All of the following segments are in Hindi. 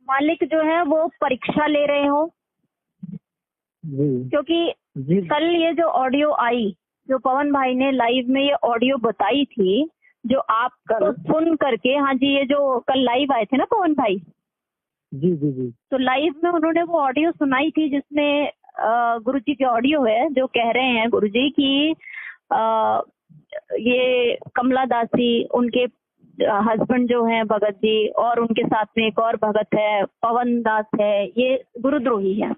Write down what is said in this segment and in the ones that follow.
मालिक जो है वो परीक्षा ले रहे हो, जी क्योंकि जी कल ये जो ऑडियो आई, जो पवन भाई ने लाइव में ये ऑडियो बताई थी, जो आप कल? सुन करके, हाँ जी, ये जो कल लाइव आए थे ना पवन भाई, जी जी जी तो लाइव में उन्होंने वो ऑडियो सुनाई थी जिसमें गुरु जी की ऑडियो है, जो कह रहे हैं गुरु जी की ये कमला दासी, उनके हस्बैंड जो हैं भगत जी, और उनके साथ में एक और भगत है पवन दास है, ये गुरुद्रोही है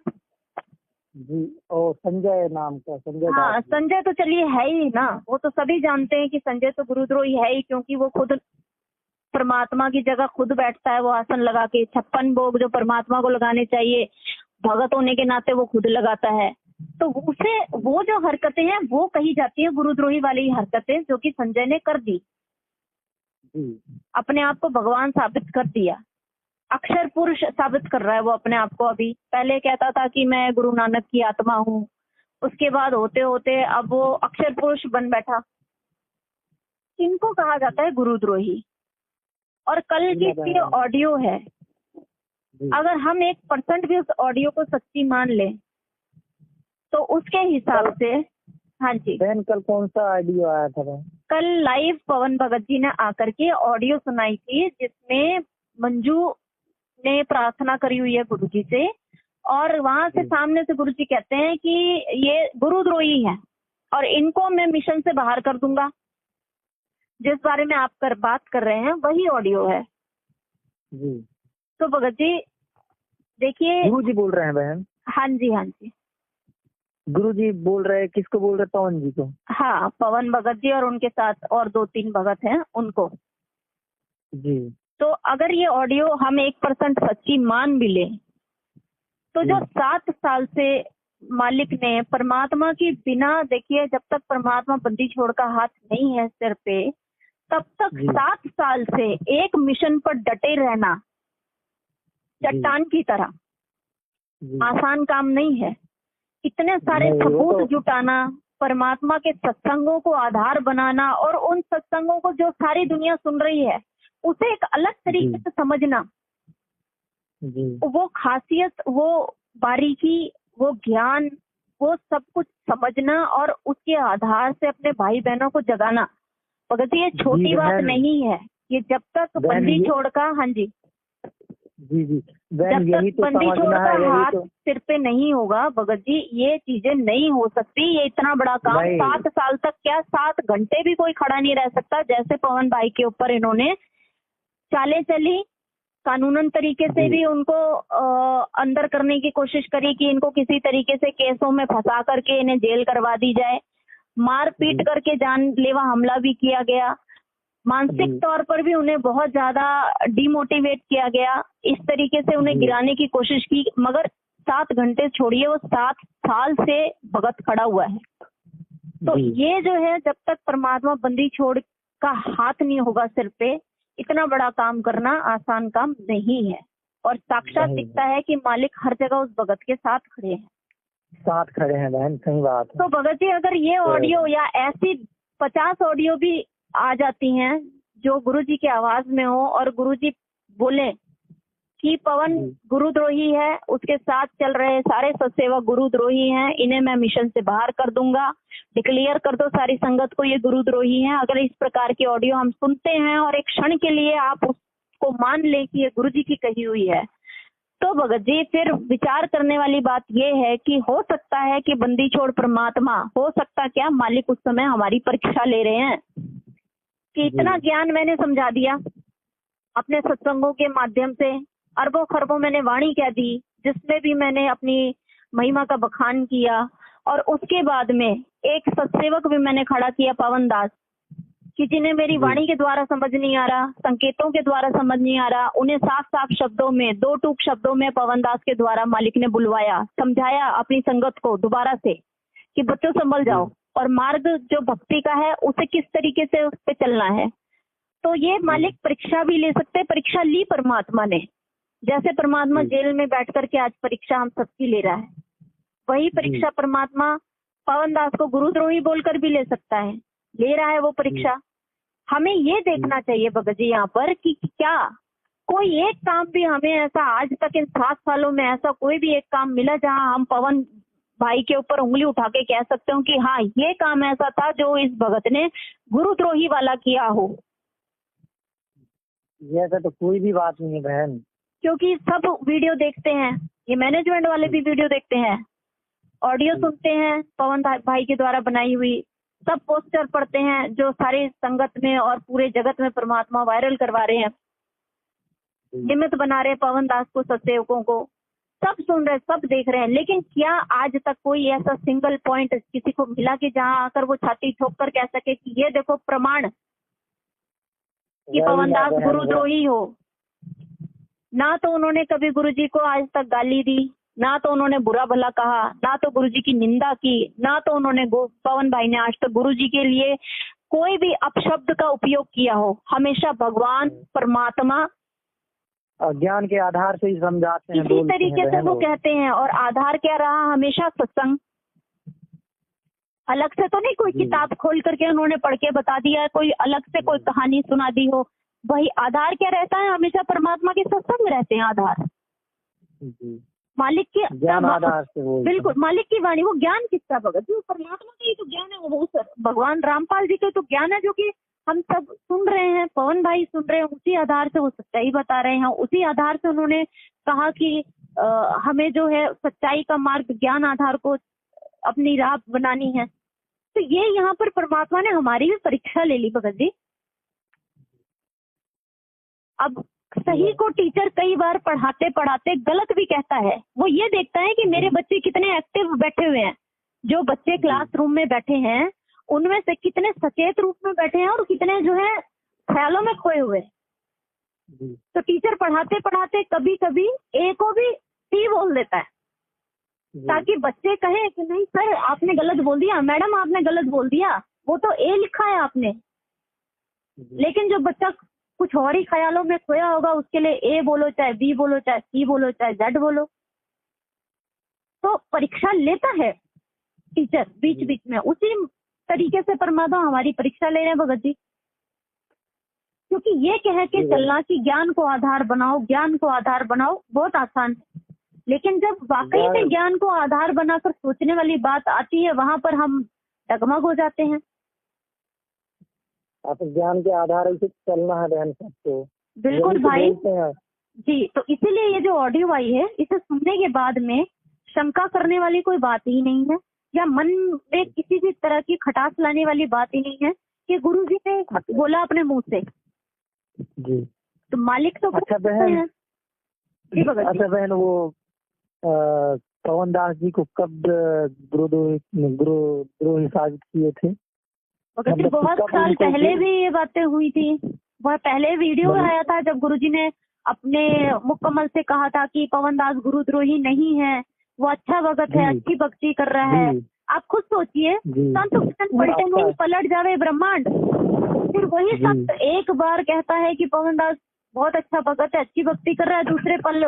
जी। और संजय नाम का, संजय हाँ, दास जी। संजय तो चलिए है ही ना, वो तो सभी जानते हैं कि संजय तो गुरुद्रोही है ही, क्योंकि वो खुद परमात्मा की जगह खुद बैठता है, वो आसन लगा के 56 भोग जो परमात्मा को लगाने चाहिए, भगत होने के नाते वो खुद लगाता है। तो उसे वो जो हरकतें हैं वो कही जाती है गुरुद्रोही वाली हरकतें, जो कि संजय ने कर दी, जी अपने आप को भगवान साबित कर दिया, अक्षर पुरुष साबित कर रहा है वो अपने आप को। अभी पहले कहता था कि मैं गुरु नानक की आत्मा हूँ, उसके बाद होते होते अब वो अक्षर पुरुष बन बैठा। इनको कहा जाता है गुरुद्रोही। और कल की जो ऑडियो है, जी। अगर हम 1% भी उस ऑडियो को सच्ची मान लें तो उसके हिसाब से, हाँ जी, बहन कल कौन सा ऑडियो आया था बहन? कल लाइव पवन भगत जी ने आकर के ऑडियो सुनाई थी, जिसमें मंजू ने प्रार्थना करी हुई है गुरु जी से, और वहां से सामने से गुरु जी कहते हैं कि ये गुरुद्रोही है और इनको मैं मिशन से बाहर कर दूंगा। जिस बारे में आप बात कर रहे हैं वही ऑडियो है जी। तो भगत जी देखिए, गुरु जी बोल रहे हैं बहन? हाँ जी, हाँ जी, गुरु जी बोल रहे हैं, किसको बोल रहे हैं? पवन जी को? हाँ, पवन भगत जी और उनके साथ और 2-3 भगत हैं उनको। जी। तो अगर ये ऑडियो हम 1% सच्ची मान भी लें, तो जो 7 साल से मालिक ने परमात्मा की बिना, देखिए जब तक परमात्मा बंदी छोड़ का हाथ नहीं है सिर पे, तब तक 7 साल से एक मिशन पर डटे रहना चट्टान की तरह आसान काम नहीं है। इतने सारे सबूत जुटाना, परमात्मा के सत्संगों को आधार बनाना, और उन सत्संगों को जो सारी दुनिया सुन रही है उसे एक अलग तरीके से समझना, वो खासियत, वो बारीकी, वो ज्ञान, वो सब कुछ समझना और उसके आधार से अपने भाई बहनों को जगाना, भगत जी ये छोटी बात नहीं है। ये जब तक बंदी छोड़ का, हाँ जी जी जी, जब यही तक तो बंदी छोड़ समझना का है, हाथ तो सिर पे नहीं होगा भगत जी, ये चीजें नहीं हो सकती। ये इतना बड़ा काम 7 साल तक, क्या 7 घंटे भी कोई खड़ा नहीं रह सकता, जैसे पवन भाई के ऊपर इन्होंने चालें चली, कानूनन तरीके से भी उनको अंदर करने की कोशिश करी कि इनको किसी तरीके से केसों में फंसा करके इन्हें जेल करवा दी जाए, मार पीट करके जानलेवा हमला भी किया गया, मानसिक तौर पर भी उन्हें बहुत ज्यादा डिमोटिवेट किया गया, इस तरीके से उन्हें गिराने की कोशिश की, मगर 7 घंटे छोड़िए, वो 7 साल से भगत खड़ा हुआ है। तो ये जो है, जब तक परमात्मा बंदी छोड़ का हाथ नहीं होगा सिर पे, इतना बड़ा काम करना आसान काम नहीं है। और साक्षात दिखता है कि मालिक हर जगह उस भगत के साथ खड़े हैं, बहन, सही बात है। तो भगत जी अगर ये ऑडियो या ऐसी 50 ऑडियो भी आ जाती हैं जो गुरु जी की आवाज में हो, और गुरु जी बोले कि पवन गुरुद्रोही है, उसके साथ चल रहे सारे सत्सेवक गुरुद्रोही हैं, इन्हें मैं मिशन से बाहर कर दूंगा, डिक्लेयर कर दो सारी संगत को ये गुरुद्रोही हैं। अगर इस प्रकार की ऑडियो हम सुनते हैं और एक क्षण के लिए आप उसको मान लें कि ये गुरु जी की कही हुई है, तो भगत जी फिर विचार करने वाली बात ये है कि हो सकता है कि बंदी छोड़ परमात्मा, हो सकता क्या मालिक उस समय हमारी परीक्षा ले रहे हैं कि इतना ज्ञान मैंने समझा दिया अपने सत्संगों के माध्यम से, अरबों खरबों मैंने वाणी कह दी, जिसमें भी मैंने अपनी महिमा का बखान किया, और उसके बाद में एक सत्सेवक भी मैंने खड़ा किया पवन दास, कि जिन्हें मेरी वाणी के द्वारा समझ नहीं आ रहा, संकेतों के द्वारा समझ नहीं आ रहा, उन्हें साफ साफ शब्दों में, 2 टूक शब्दों में पवन दास के द्वारा मालिक ने बुलवाया, समझाया अपनी संगत को दोबारा से कि बच्चों संभल जाओ, और मार्ग जो भक्ति का है उसे किस तरीके से उस पे चलना है। तो ये मालिक परीक्षा भी ले सकते, परीक्षा ली परमात्मा ने, जैसे परमात्मा जेल में बैठ करके आज परीक्षा हम सबकी ले रहा है, वही परीक्षा परमात्मा पवन दास को गुरुद्रोही बोलकर भी ले सकता है, ले रहा है वो परीक्षा। हमें ये देखना चाहिए भगत जी यहाँ पर कि क्या कोई एक काम भी हमें ऐसा आज तक इन 7 सालों में ऐसा कोई भी एक काम मिला जहां हम पवन भाई के ऊपर उंगली उठा के कह सकते हो कि हाँ ये काम ऐसा था जो इस भगत ने गुरुद्रोही वाला किया हो? ये ऐसा तो कोई भी बात नहीं है बहन। क्योंकि सब वीडियो देखते हैं, ये मैनेजमेंट वाले भी वीडियो देखते हैं, ऑडियो सुनते हैं पवन भाई के द्वारा बनाई हुई, सब पोस्टर पढ़ते हैं जो सारी संगत में और पूरे जगत में परमात्मा वायरल करवा रहे हैं, निमित्त बना रहे हैं पवन दास को, सत्सेवकों को, सब सुन रहे, सब देख रहे हैं। लेकिन क्या आज तक कोई ऐसा सिंगल पॉइंट किसी को मिला कि जहां आकर वो छाती ठोक कर कह सके कि ये देखो प्रमाण कि पवन दास गुरुद्रोही हो? ना तो उन्होंने कभी गुरुजी को आज तक गाली दी, ना तो उन्होंने बुरा भला कहा, ना तो गुरुजी की निंदा की, ना तो उन्होंने पवन भाई ने आज तक गुरुजी के लिए कोई भी अपशब्द का उपयोग किया हो। हमेशा भगवान परमात्मा ज्ञान के आधार से ही समझाते हैं, इसी तरीके से वो कहते हैं। और आधार क्या रहा? हमेशा सत्संग। अलग से तो नहीं कोई किताब खोल करके उन्होंने पढ़ के बता दिया है, कोई अलग से कोई कहानी सुना दी हो। वही आधार क्या रहता है? हमेशा परमात्मा के सत्संग रहते हैं आधार। मालिक के ज्ञान आधार से बिल्कुल, मालिक की वाणी, वो ज्ञान किसका भगत जी? परमात्मा का ही तो ज्ञान है, वो भगवान रामपाल जी का तो ज्ञान है जो कि हम सब सुन रहे हैं, पवन भाई सुन रहे हैं, उसी आधार से वो सच्चाई बता रहे हैं। उसी आधार से उन्होंने कहा कि हमें जो है सच्चाई का मार्ग, ज्ञान आधार को अपनी राह बनानी है। तो ये यहाँ पर परमात्मा ने हमारी भी परीक्षा ले ली भगत जी। अब सही को टीचर कई बार पढ़ाते पढ़ाते गलत भी कहता है। वो ये देखता है कि मेरे बच्चे कितने एक्टिव बैठे हुए हैं, जो बच्चे क्लासरूम में बैठे हैं उनमें से कितने सचेत रूप में बैठे हैं और कितने जो है ख्यालों में खोए हुए। तो टीचर पढ़ाते पढ़ाते कभी कभी ए को भी टी बोल देता है ताकि बच्चे कहे कि नहीं सर आपने गलत बोल दिया, मैडम आपने गलत बोल दिया, वो तो ए लिखा है आपने। लेकिन जो बच्चा कुछ और ही ख्यालों में खोया होगा उसके लिए ए बोलो, चाहे बी बोलो, चाहे सी बोलो, चाहे जेड बोलो। तो परीक्षा लेता है टीचर बीच बीच में। उसी तरीके से परमात्मा हमारी परीक्षा ले रहे हैं भगत जी, क्योंकि ये कह के चलना कि ज्ञान को आधार बनाओ, ज्ञान को आधार बनाओ, बहुत आसान है। लेकिन जब वाकई में ज्ञान को आधार बनाकर सोचने वाली बात आती है वहां पर हम डगमग हो जाते हैं। आप ज्ञान के आधार से चलना है बहन सबको। बिल्कुल भाई जी। तो इसीलिए ये जो ऑडियो आई है इसे सुनने के बाद में शंका करने वाली कोई बात ही नहीं है, या मन में किसी भी तरह की खटास लाने वाली बात ही नहीं है कि गुरु जी ने बोला अपने मुंह से जी। तो मालिक तो अच्छा बहन, वो पवन दास जी को कब गुरुद्रोही साबित किए थे? मतलब बहुत साल पहले भी ये बातें हुई थी। वह पहले वीडियो आया था जब गुरुजी ने अपने मुकम्मल से कहा था कि पवन दास गुरुद्रोही नहीं है, वो अच्छा भगत है, अच्छी भक्ति कर रहा है। आप खुद सोचिए, संत पलट जावे ब्रह्मांड, फिर वही संत एक बार कहता है कि पवन दास बहुत अच्छा भगत है, अच्छी भक्ति कर रहा है, दूसरे पल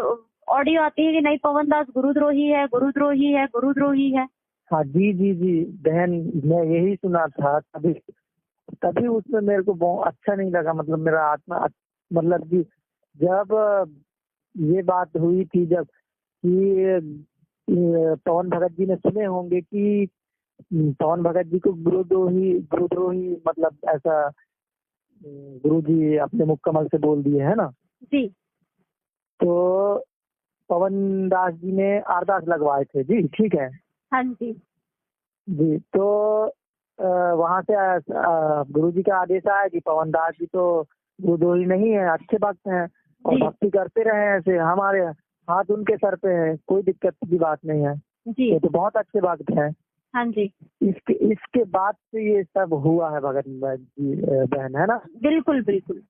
ऑडियो आती है कि नहीं पवन दास गुरुद्रोही है, गुरुद्रोही है, गुरुद्रोही है। हाँ जी जी जी बहन, मैं यही सुना था। तभी उसमें मेरे को बहुत अच्छा नहीं लगा। मतलब मेरा आत्मा, मतलब कि जब ये बात हुई थी, जब कि पवन भगत जी ने सुने होंगे कि पवन भगत जी को गुरुद्रोही मतलब ऐसा गुरु जी अपने मुकम्मल से बोल दिए है ना जी। तो पवन दास जी ने अरदास लगवाए थे जी, ठीक है। हाँ जी जी। तो वहां से गुरुजी का आदेश आया कि पवन दास जी तो गुरुद्रोही नहीं है, अच्छे भक्त हैं और भक्ति करते रहे हैं, ऐसे हमारे हाथ उनके सर पे है, कोई दिक्कत की बात नहीं है जी। तो बहुत अच्छे भक्त हैं। हाँ जी। इसके बाद से ये सब हुआ है भगत जी बहन, है ना? बिल्कुल बिल्कुल।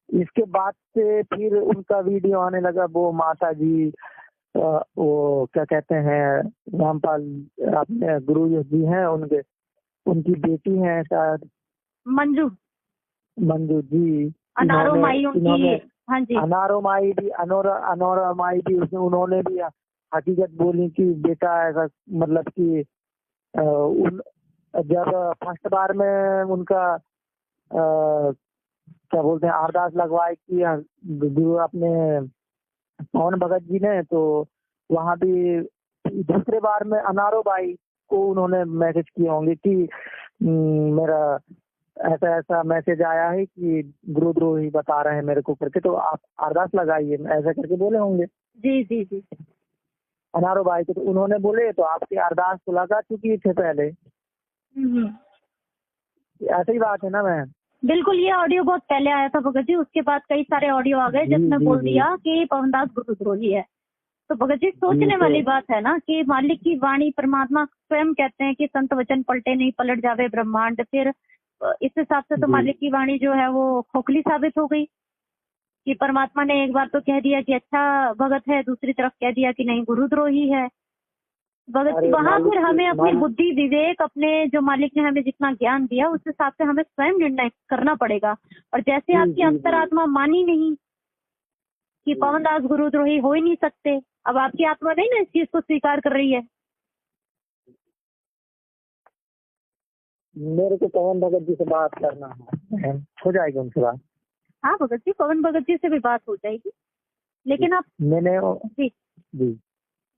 इसके बाद से फिर उनका वीडियो आने लगा, वो माता जी वो क्या कहते हैं रामपाल अपने गुरु जी हैं, उनकी बेटी है शायद मंजू जी, अनारो माई उनकी। हाँ जी। अनारो माई भी अनोरा माई भी उन्होंने भी हकीकत बोली कि बेटा ऐसा, मतलब कि जब फर्स्ट बार में उनका क्या बोलते हैं अरदास लगवाई कि गुरु अपने पवन भगत जी ने, तो वहाँ भी दूसरे बार में अनारो भाई को उन्होंने मैसेज किए होंगे कि मेरा ऐसा ऐसा मैसेज आया है कि गुरुद्रोही बता रहे हैं मेरे को करके, तो आप अरदास लगाइए, ऐसा करके बोले होंगे। जी जी जी। अनारो भाई को तो उन्होंने बोले, तो आपकी अरदास तो लगा चुकी थे पहले। ऐसी ही बात है ना मैम? बिल्कुल, ये ऑडियो बहुत पहले आया था भगत जी, उसके बाद कई सारे ऑडियो आ गए जिसमें बोल दिया कि पवनदास गुरुद्रोही है। तो भगत जी सोचने वाली बात है ना कि मालिक की वाणी, परमात्मा स्वयं कहते हैं कि संत वचन पलटे नहीं पलट जावे ब्रह्मांड। फिर इस हिसाब से तो मालिक की वाणी जो है वो खोखली साबित हो गई कि परमात्मा ने एक बार तो कह दिया कि अच्छा भगत है, दूसरी तरफ कह दिया कि नहीं गुरुद्रोही है। भगत जी वहाँ फिर हमें अपनी बुद्धि विवेक, अपने जो मालिक ने हमें जितना ज्ञान दिया उस हिसाब से हमें स्वयं निर्णय करना पड़ेगा। और जैसे आपकी अंतरात्मा मानी नहीं कि पवनदास गुरुद्रोही हो ही नहीं सकते, अब आपकी आत्मा नहीं ना इस चीज को स्वीकार कर रही है। मेरे को पवन भगत जी से बात करना है, हो जाएगी उनसे बात? हाँ भगत जी, पवन भगत जी से भी बात हो जाएगी, लेकिन आप मैंने जी जी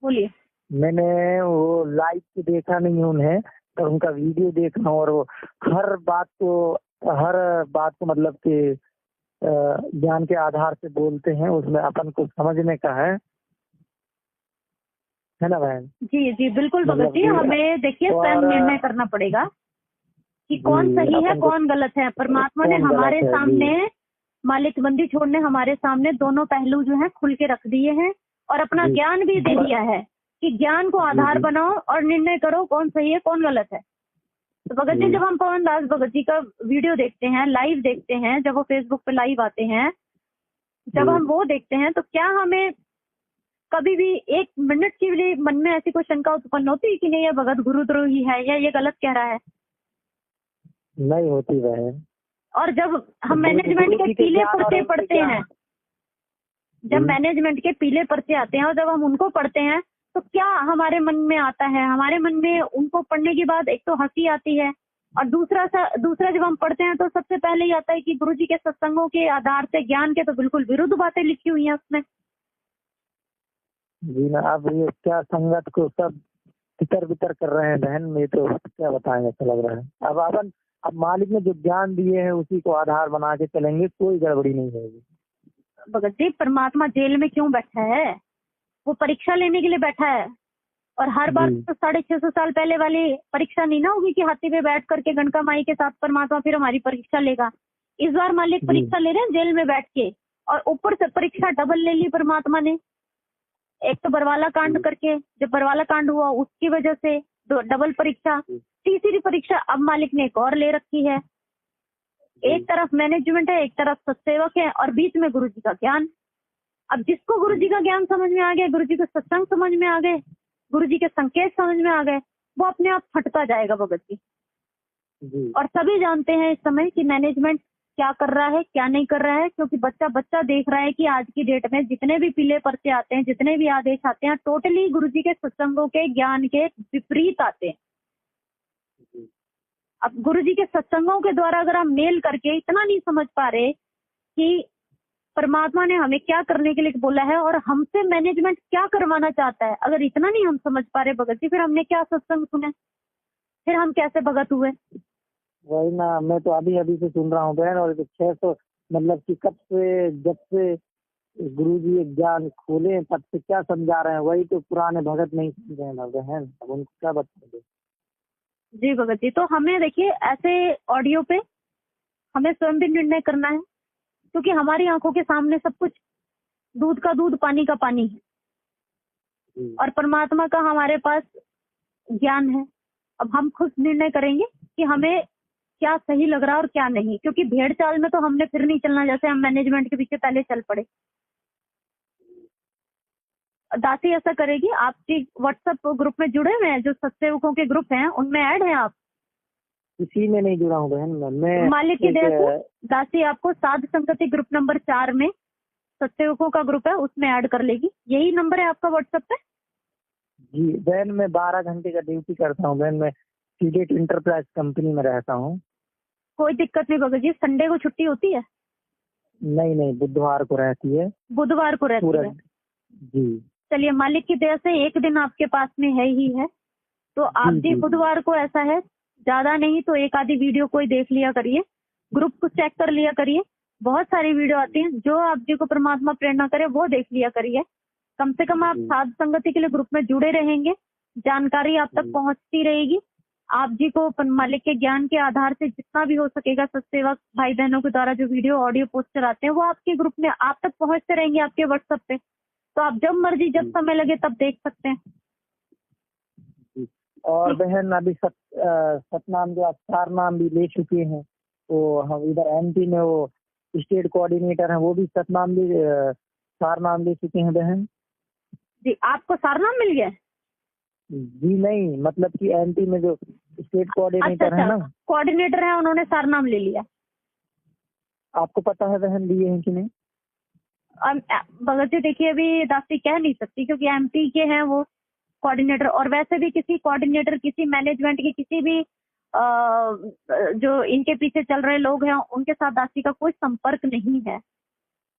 बोलिए। मैंने वो लाइव तो देखा नहीं उन्हें, तो उनका वीडियो देखा, और वो हर बात को मतलब कि ज्ञान के आधार से बोलते हैं, उसमें अपन को समझने का है ना बहन? जी जी बिल्कुल भगत जी, हमें देखिए स्वयं निर्णय करना पड़ेगा कि कौन सही है कौन गलत है। परमात्मा ने हमारे सामने, मालिक बंदी छोड़ने हमारे सामने दोनों पहलू जो है खुल के रख दिए हैं और अपना ज्ञान भी दे दिया है कि ज्ञान को आधार बनाओ और निर्णय करो कौन सही है कौन गलत है। तो भगत जी जब हम पवनदास भगत जी का वीडियो देखते हैं, लाइव देखते हैं, जब वो फेसबुक पे लाइव आते हैं, जब हम वो देखते हैं, तो क्या हमें कभी भी एक मिनट के लिए मन में ऐसी कोई शंका उत्पन्न होती है कि नहीं ये भगत गुरुद्रोही है या ये गलत कह रहा है? नहीं होती बहन। और जब हम मैनेजमेंट के पीले पर्चे पढ़ते हैं, जब मैनेजमेंट के पीले पर्चे आते हैं और जब हम उनको पढ़ते हैं, तो क्या हमारे मन में आता है? हमारे मन में उनको पढ़ने के बाद एक तो हंसी आती है, और दूसरा जब हम पढ़ते हैं तो सबसे पहले ही आता है कि गुरुजी के सत्संगों के आधार से ज्ञान के तो बिल्कुल विरुद्ध बातें लिखी हुई हैं उसमें। जी ना, अब ये क्या संगत को सब तितर बितर कर रहे हैं बहन, में तो क्या बताएंगे, अच्छा लग रहा है। अब मालिक ने जो ज्ञान दिए हैं उसी को आधार बना के चलेंगे, कोई गड़बड़ी नहीं होगी। भगत जी परमात्मा जेल में क्यों बैठा है? वो परीक्षा लेने के लिए बैठा है, और हर बार तो 650 साल पहले वाली परीक्षा नहीं ना होगी कि हाथी पे बैठ करके गणका माई के साथ परमात्मा फिर हमारी परीक्षा लेगा। इस बार मालिक परीक्षा ले रहे हैं जेल में बैठ के, और ऊपर से परीक्षा डबल ले ली परमात्मा ने। एक तो बरवाला कांड करके, जब बरवाला कांड हुआ उसकी वजह से डबल परीक्षा, तीसरी परीक्षा अब मालिक ने एक और ले रखी है। एक तरफ मैनेजमेंट है, एक तरफ सत्सेवक है, और बीच में गुरुजी का ज्ञान। अब जिसको गुरुजी का ज्ञान समझ में आ गया, गुरुजी के सत्संग समझ में आ गए, गुरुजी के संकेत समझ में आ गए, वो अपने आप फटता जाएगा भगत जी। और सभी जानते हैं इस समय कि मैनेजमेंट क्या कर रहा है क्या नहीं कर रहा है, क्योंकि बच्चा देख रहा है कि आज की डेट में जितने भी पीले पर्चे आते हैं, जितने भी आदेश आते हैं, टोटली गुरुजी के सत्संगों के ज्ञान के विपरीत आते हैं। अब गुरुजी के सत्संगों के द्वारा अगर हम मेल करके इतना नहीं समझ पा रहे कि परमात्मा ने हमें क्या करने के लिए बोला है और हमसे मैनेजमेंट क्या करवाना चाहता है, अगर इतना नहीं हम समझ पा रहे भगत जी, फिर हमने क्या सत्संग सुने, फिर हम कैसे भगत हुए? वही ना, मैं तो अभी से सुन रहा हूँ बहन, और 600 मतलब कि जब से गुरुजी ज्ञान खोले तब से क्या समझा रहे हैं, वही तो पुराने भगत नहीं समझ रहे हैं बहन, अब उनको क्या बताएंगे? जी भगत जी, तो हमें देखिए ऐसे ऑडियो पे हमें स्वयं भी निर्णय करना है, क्योंकि हमारी आंखों के सामने सब कुछ दूध का दूध पानी का पानी है, और परमात्मा का हमारे पास ज्ञान है। अब हम खुद निर्णय करेंगे कि हमें क्या सही लग रहा है और क्या नहीं, क्योंकि भेड़ चाल में तो हमने फिर नहीं चलना जैसे हम मैनेजमेंट के पीछे पहले चल पड़े। दासी ऐसा करेगी, आपके व्हाट्सएप ग्रुप में जुड़े हुए हैं जो सत्सेवकों के ग्रुप हैं, उनमें ऐड हैं आप? किसी में नहीं जुड़ा हूँ बहन मैं। मालिक की दया से दासी आपको साध संगति ग्रुप नंबर 4 में सत्सेवकों का ग्रुप है, उसमें ऐड कर लेगी। यही नंबर है आपका व्हाट्सएप पे? जी बहन, मैं 12 घंटे का ड्यूटी करता हूँ बहन, मैं सीडेट इंटरप्राइज कंपनी में रहता हूँ। कोई दिक्कत नहीं भगत जी, संडे को छुट्टी होती है? नहीं नहीं, बुधवार को रहती है। बुधवार को रहती पूरा है। जी चलिए, मालिक की दया से एक दिन आपके पास में है ही है, तो आप जी जी जी बुधवार को ऐसा है, ज्यादा नहीं तो एक आधी वीडियो कोई देख लिया करिए, ग्रुप को चेक कर लिया करिए। बहुत सारी वीडियो आती हैं, जो आप जी को परमात्मा प्रेरणा करे वो देख लिया करिए। कम से कम आप जी साध संगति के लिए ग्रुप में जुड़े रहेंगे, जानकारी आप तक जी पहुंचती रहेगी। आप जी को मालिक के ज्ञान के आधार से जितना भी हो सकेगा, सत्सेवक भाई बहनों के द्वारा जो वीडियो ऑडियो पोस्टर आते हैं वो आपके ग्रुप में आप तक पहुंचते रहेंगे, आपके व्हाट्सएप पे। तो आप जब मर्जी जब जी समय लगे तब देख सकते हैं। जी। और बहन अभी सतनाम जो अवतार नाम भी ले चुके हैं, तो हम इधर एमपी में वो स्टेट कोऑर्डिनेटर हैं, वो भी सतनाम भी सार नाम ले चुके हैं बहन। जी, आपको सारनाम मिल गया? जी नहीं, मतलब कि एमपी में जो स्टेट अच्छा कोऑर्डिनेटर है अच्छा, ना, कोऑर्डिनेटर है, उन्होंने सारनाम ले लिया। आपको पता है बहन लिए हैं कि नहीं? भगत जी देखिए, अभी दासी कह नहीं सकती क्योंकि एमपी के हैं वो कोऑर्डिनेटर, और वैसे भी किसी कोऑर्डिनेटर, किसी मैनेजमेंट के, किसी भी जो इनके पीछे चल रहे लोग हैं उनके साथ दासी का कोई संपर्क नहीं है।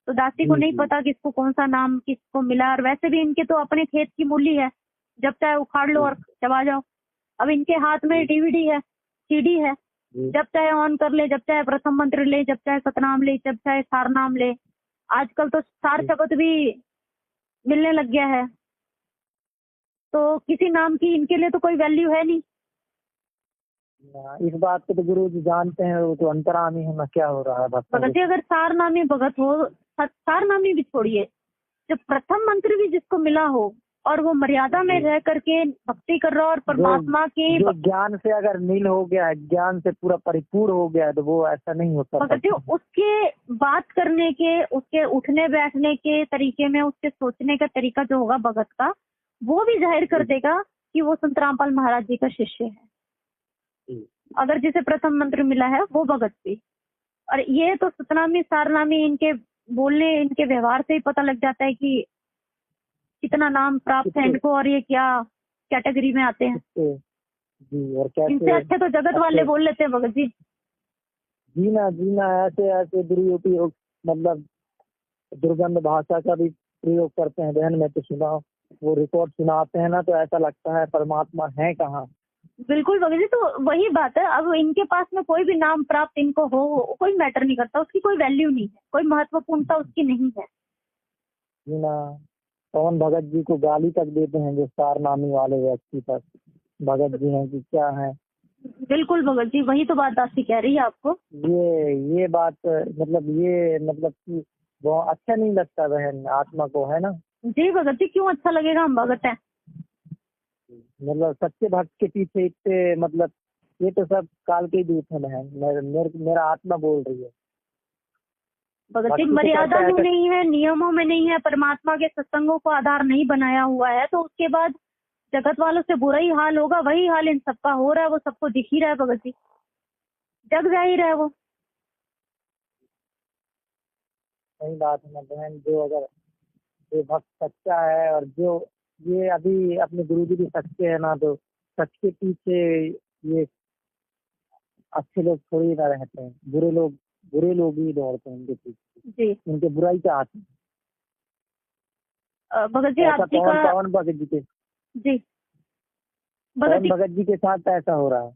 तो दासी को जी नहीं जी पता किसको कौन सा नाम किसको मिला, और वैसे भी इनके तो अपने खेत की मूली है, जब चाहे उखाड़ लो और चबा जाओ। अब इनके हाथ में डीवीडी है, सीडी है, जी जब चाहे ऑन कर ले, जब चाहे प्रथम मंत्र ले, जब चाहे सतनाम ले, जब चाहे सार नाम ले। आजकल तो सार शब्द भी मिलने लग गया है, तो किसी नाम की इनके लिए तो कोई वैल्यू है नहीं। इस बात को तो गुरु जी जानते हैं, वो तो अंतरामी है ना, क्या हो रहा है भक्तों भगत जी, के। अगर सार नामी भगत हो, सार नामी भी छोड़िए, जो प्रथम मंत्र भी जिसको मिला हो और वो मर्यादा में रह करके भक्ति कर रहा हो और परमात्मा की जो ज्ञान से अगर नील हो गया है, ज्ञान से पूरा परिपूर्ण हो गया है, तो वो ऐसा नहीं होता। भगत जी, उसके बात करने के, उसके उठने बैठने के तरीके में, उसके सोचने का तरीका जो होगा भगत का, वो भी जाहिर कर देगा कि वो संत रामपाल महाराज जी का शिष्य है। अगर जिसे प्रथम मंत्र मिला है वो भगत भी, और ये तो सतनामी सारनामी इनके बोलने, इनके व्यवहार से ही पता लग जाता है कि कितना नाम प्राप्त है इनको और ये क्या कैटेगरी में आते हैं। जी, और कैसे इनसे अच्छे तो जगत वाले बोल लेते हैं भगत जी। जीना जीना ऐसे ऐसे दुरुपयोग, मतलब दुर्गंध भाषा का भी प्रयोग करते हैं बहन। मैं तो सुना, वो रिकॉर्ड सुनाते हैं ना, तो ऐसा लगता है परमात्मा है कहाँ। बिल्कुल भगत जी, तो वही बात है। अब इनके पास में कोई भी नाम प्राप्त इनको हो, कोई मैटर नहीं करता, उसकी कोई वैल्यू नहीं है, कोई महत्वपूर्णता उसकी नहीं है। जीना पवन भगत जी को गाली तक देते हैं जो सार नामी वाले व्यक्ति पर, भगत जी हैं कि क्या है। बिल्कुल भगत जी, वही तो बात दासी कह रही है आपको। ये बात मतलब कि वो अच्छा नहीं लगता बहन आत्मा को, है ना। जी भगत जी, क्यों अच्छा लगेगा, हम भगत हैं। मतलब सच्चे भक्त के पीछे इतने, मतलब ये तो सब काल के दूत है बहन। मेरा आत्मा बोल रही है। भगत जी, मर्यादा में नहीं है, नियमों में नहीं है, परमात्मा के सत्संगों को आधार नहीं बनाया हुआ है, तो उसके बाद जगत वालों से बुरा ही हाल होगा। वही हाल इन सबका हो रहा है, वो सबको दिख ही रहा है भगत जी, जग जाहिर है वो। सही बात है ना बहन। जो भक्त सच्चा है, और जो ये अभी अपने गुरु जी भी सच्चे है ना, तो सच के पीछे ये अच्छे लोग थोड़ी ना रहते हैं, बुरे लोग ही दौड़ते हैं उनके पीछे, जी उनके बुराई चाहते हैं। भगत जी, आप जी का पवन भगत जी के जी भगत जी, भगत जी के साथ ऐसा हो रहा है।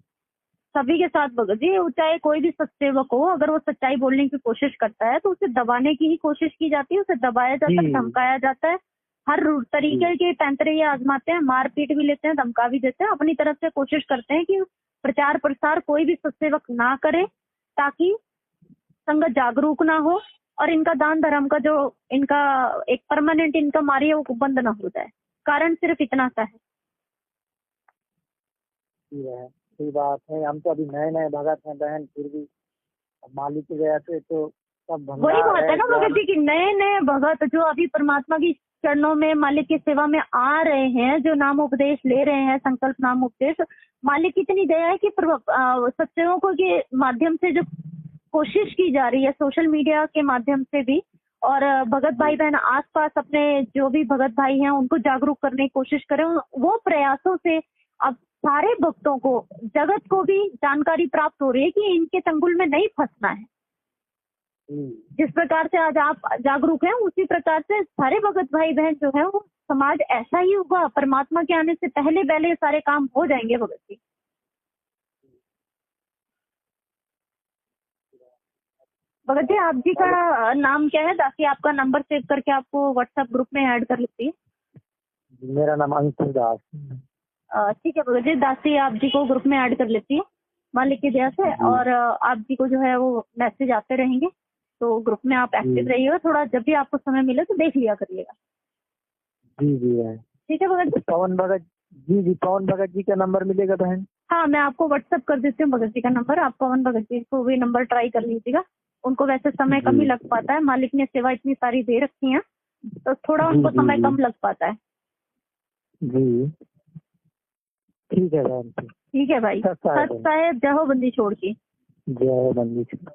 सभी के साथ भगत जी, चाहे कोई भी सत्सेवक हो, अगर वो सच्चाई बोलने की कोशिश करता है तो उसे दबाने की ही कोशिश की जाती है, उसे दबाया जाता है, धमकाया जाता है, हर तरीके के पैंतरे ये आजमाते हैं, मारपीट भी लेते हैं, धमका भी देते हैं, अपनी तरफ से कोशिश करते हैं कि प्रचार प्रसार कोई भी सत्सेवक ना करे, ताकि संगत जागरूक ना हो और इनका दान धर्म का जो इनका एक परमानेंट इनकम आ रही है वो बंद ना हो जाए। कारण सिर्फ इतना सा है। सही बात है। हम तो अभी नए नए भगत हैं बहन, फिर भी मालिक की वजह से तो सब वही बात है ना भगत जी की, नए नए भगत जो अभी परमात्मा की चरणों में, मालिक की सेवा में आ रहे हैं, जो नाम उपदेश ले रहे हैं, संकल्प नाम उपदेश, मालिक की इतनी दया है कि सत्सेवकों के माध्यम से जो कोशिश की जा रही है, सोशल मीडिया के माध्यम से भी, और भगत भाई बहन आसपास अपने जो भी भगत भाई हैं उनको जागरूक करने की कोशिश करें, वो प्रयासों से अब सारे भक्तों को, जगत को भी जानकारी प्राप्त हो रही है कि इनके चंगुल में नहीं फंसना है। जिस प्रकार से आज आप जागरूक हैं उसी प्रकार से सारे भगत भाई बहन जो है वो समाज ऐसा ही होगा। परमात्मा के आने से पहले पहले सारे काम हो जाएंगे भगत जी। भगत जी आप जी का नाम क्या है ताकि आपका नंबर सेव करके आपको व्हाट्सएप ग्रुप में ऐड कर लेती है। मेरा नाम अंकुर दास। ठीक है भगत जी, दास जी आप जी को ग्रुप में ऐड कर लेती है मालिक की दया से। और आप जी को जो है वो मैसेज आते रहेंगे तो ग्रुप में आप एक्टिव रहिएगा। थोड़ा जब भी आपको समय मिले तो देख लिया करिएगा। जी जी है। ठीक है भगत जी। पवन भगत जी पवन भगत जी का नंबर मिलेगा बहन? हाँ मैं आपको व्हाट्सएप कर देती हूँ भगत जी का नंबर। आप पवन भगत जी को भी नंबर ट्राई कर लीजिएगा। उनको वैसे समय कम ही लग पाता है, मालिक ने सेवा इतनी सारी दे रखी है तो थोड़ा उनको समय कम लग पाता है। जी ठीक है बहन। ठीक है भाई। सत साहेब जय हो बंदी छोड़ की। जय हो बंदी छोड़।